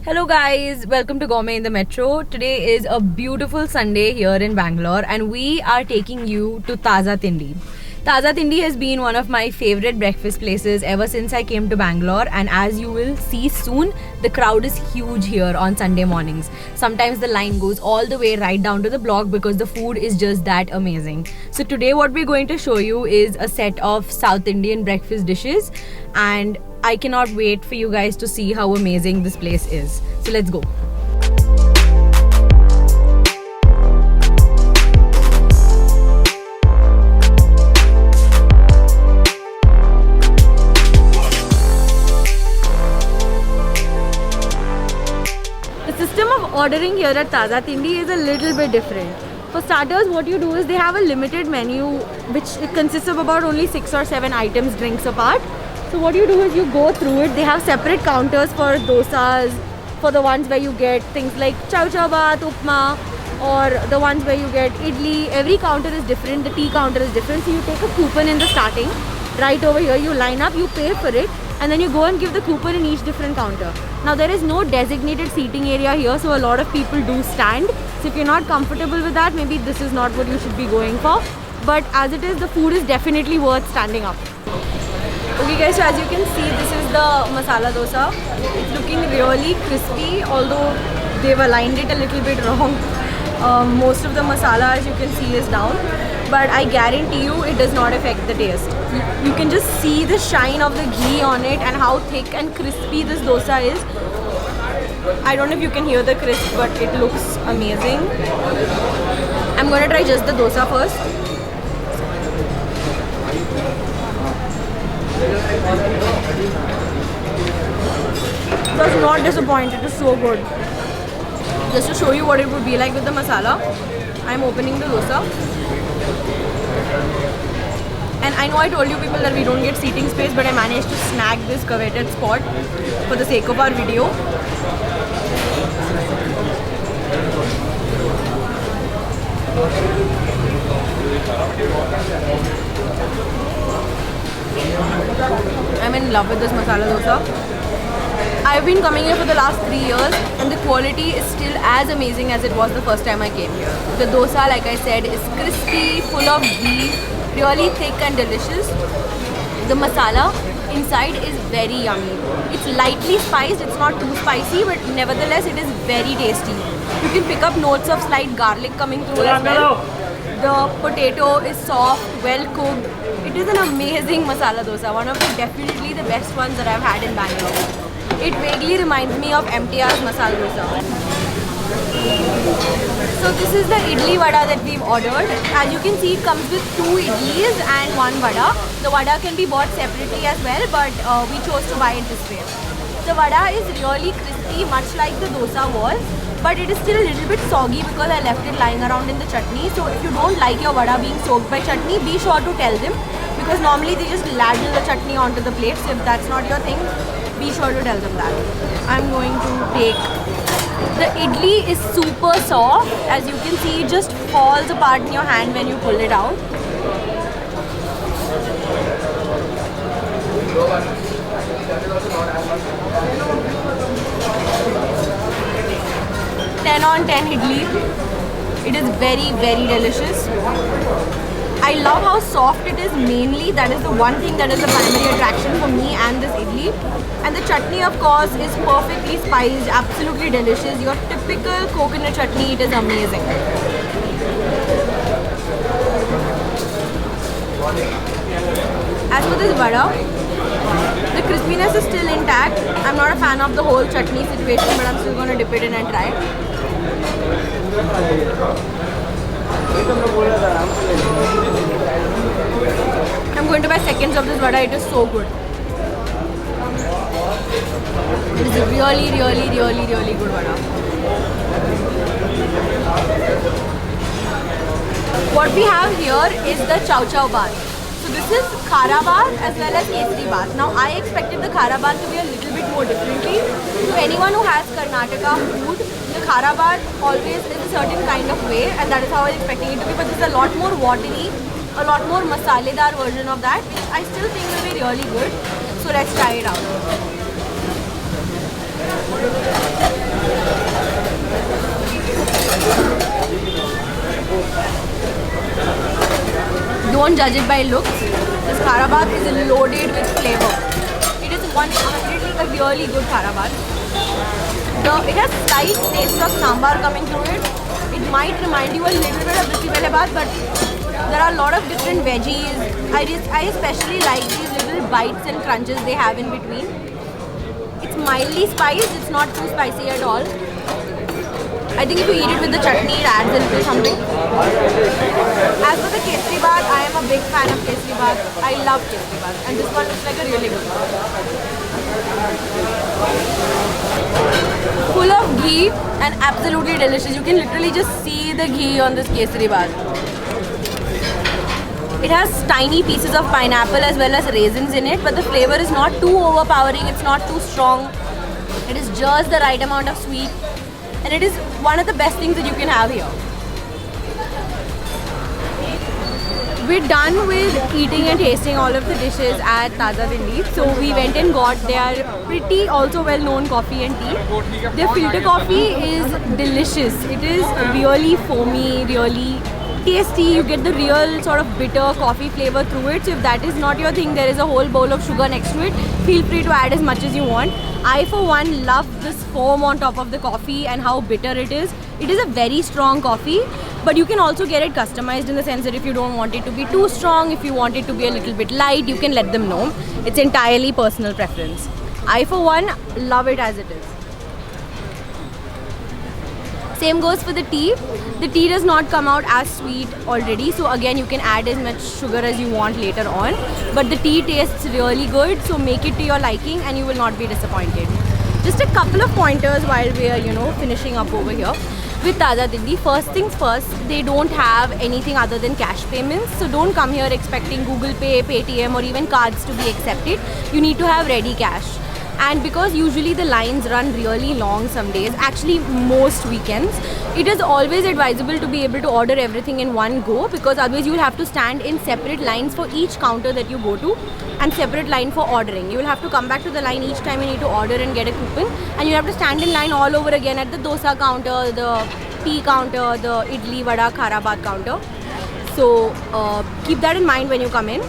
Hello guys, welcome to Gourmet in the Metro. Today is a beautiful Sunday here in Bangalore and we are taking you to Taza Tindi. Taza Tindi has been one of my favorite breakfast places ever since I came to Bangalore, and as you will see soon, the crowd is huge here on Sunday mornings. Sometimes the line goes all the way right down to the block because the food is just that amazing. So today what we're going to show you is a set of South Indian breakfast dishes, and I cannot wait for you guys to see how amazing this place is. So let's go. The system of ordering here at Taza Tindi is a little bit different. For starters, what you do is they have a limited menu which consists of about only 6 or 7 items, drinks apart. So what you do is you go through it. They have separate counters for dosas, for the ones where you get things like chow chow bath, upma, or the ones where you get idli. Every counter is different, the tea counter is different. So you take a coupon in the starting, right over here, you line up, you pay for it, and then you go and give the coupon in each different counter. Now there is no designated seating area here, so a lot of people do stand. So if you're not comfortable with that, maybe this is not what you should be going for. But as it is, the food is definitely worth standing up. Okay guys, so as you can see, this is the masala dosa. It's looking really crispy, although they've aligned it a little bit wrong. Most of the masala, as you can see, is down, but I guarantee you it does not affect the taste. You can just see the shine of the ghee on it and how thick and crispy this dosa is. I don't know if you can hear the crisp, but it looks amazing. I'm going to try just the dosa first. Was not disappointed, it is so good. Just to show you what it would be like with the masala, I'm opening the dosa. And I know I told you people that we don't get seating space, but I managed to snag this coveted spot for the sake of our video. I'm in love with this masala dosa. I've been coming here for the last 3 years and the quality is still as amazing as it was the first time I came here. The dosa, like I said, is crispy, full of ghee, really thick and delicious. The masala inside is very yummy. It's lightly spiced, it's not too spicy, but nevertheless it is very tasty. You can pick up notes of slight garlic coming through as well. The potato is soft, well cooked. It is an amazing masala dosa, one of definitely the best ones that I've had in Bangalore. It vaguely reminds me of MTR's masala dosa. So this is the idli vada that we've ordered. As you can see, it comes with 2 idlis and 1 vada. The vada can be bought separately as well, but we chose to buy it this way. The vada is really crispy, much like the dosa was, but it is still a little bit soggy because I left it lying around in the chutney. So if you don't like your vada being soaked by chutney, be sure to tell them, because normally they just ladle the chutney onto the plate. So if that's not your thing, be sure to tell them that. I'm going to take... The idli is super soft. As you can see, it just falls apart in your hand when you pull it out. Ten on 10 idli. It is very, very delicious. I love how soft it is. Mainly, that is the one thing that is the primary attraction for me and this idli. And the chutney, of course, is perfectly spiced, absolutely delicious. Your typical coconut chutney, it is amazing. As for this vada, the crispiness is still intact. I'm not a fan of the whole chutney situation, but I'm still going to dip it in and try. I'm going to buy seconds of this vada. It is so good. It is a really, really, really, really good vada. What we have here is the chow chow bath. So this is khara bath as well as kesari bath. Now I expected the khara bath to be a little bit more differently. So anyone who has Karnataka food, the khara bath always is a certain kind of way, and that is how I was expecting it to be. But this is a lot more watery, a lot more masaledar version of that, which I still think will be really good. So let's try it out. don't judge it by looks. This Kharabath is loaded with flavor. It is 100% a really good Kharabath. It has slight taste of sambar coming through it. It might remind you a little bit of Bismillah, but there are a lot of different veggies. I especially like these little bites and crunches they have in between. It's mildly spiced, it's not too spicy at all. I think if you eat it with the chutney, it adds a little something. As for the Kesri Bath, I am a big fan of Kesri Bath. I love Kesri Bath, and this one looks like a really good one. Full of ghee and absolutely delicious. You can literally just see the ghee on this Kesri Bath. It has tiny pieces of pineapple as well as raisins in it, but the flavor is not too overpowering, it's not too strong. It is just the right amount of sweet, and it is one of the best things that you can have here. We're done with eating and tasting all of the dishes at Taza Tindi. So we went and got their pretty also well-known coffee and tea. Their filter coffee is delicious. It is really foamy, really tasty. You get the real sort of bitter coffee flavor through it. So if that is not your thing, there is a whole bowl of sugar next to it. Feel free to add as much as you want. I for one love this foam on top of the coffee and how bitter it is. It is a very strong coffee, but you can also get it customized in the sense that if you don't want it to be too strong, if you want it to be a little bit light, you can let them know. It's entirely personal preference. I for one love it as it is. Same goes for the tea. The tea does not come out as sweet already, so again you can add as much sugar as you want later on. But the tea tastes really good, so make it to your liking and you will not be disappointed. Just a couple of pointers while we are, finishing up over here. With Taza Tindi, first things first, they don't have anything other than cash payments. So don't come here expecting Google Pay, Paytm or even cards to be accepted. You need to have ready cash. And because usually the lines run really long some days, actually most weekends, it is always advisable to be able to order everything in one go, because otherwise you will have to stand in separate lines for each counter that you go to and separate line for ordering. You will have to come back to the line each time you need to order and get a coupon, and you have to stand in line all over again at the dosa counter, the tea counter, the idli, vada, Kharabath counter. So keep that in mind when you come in.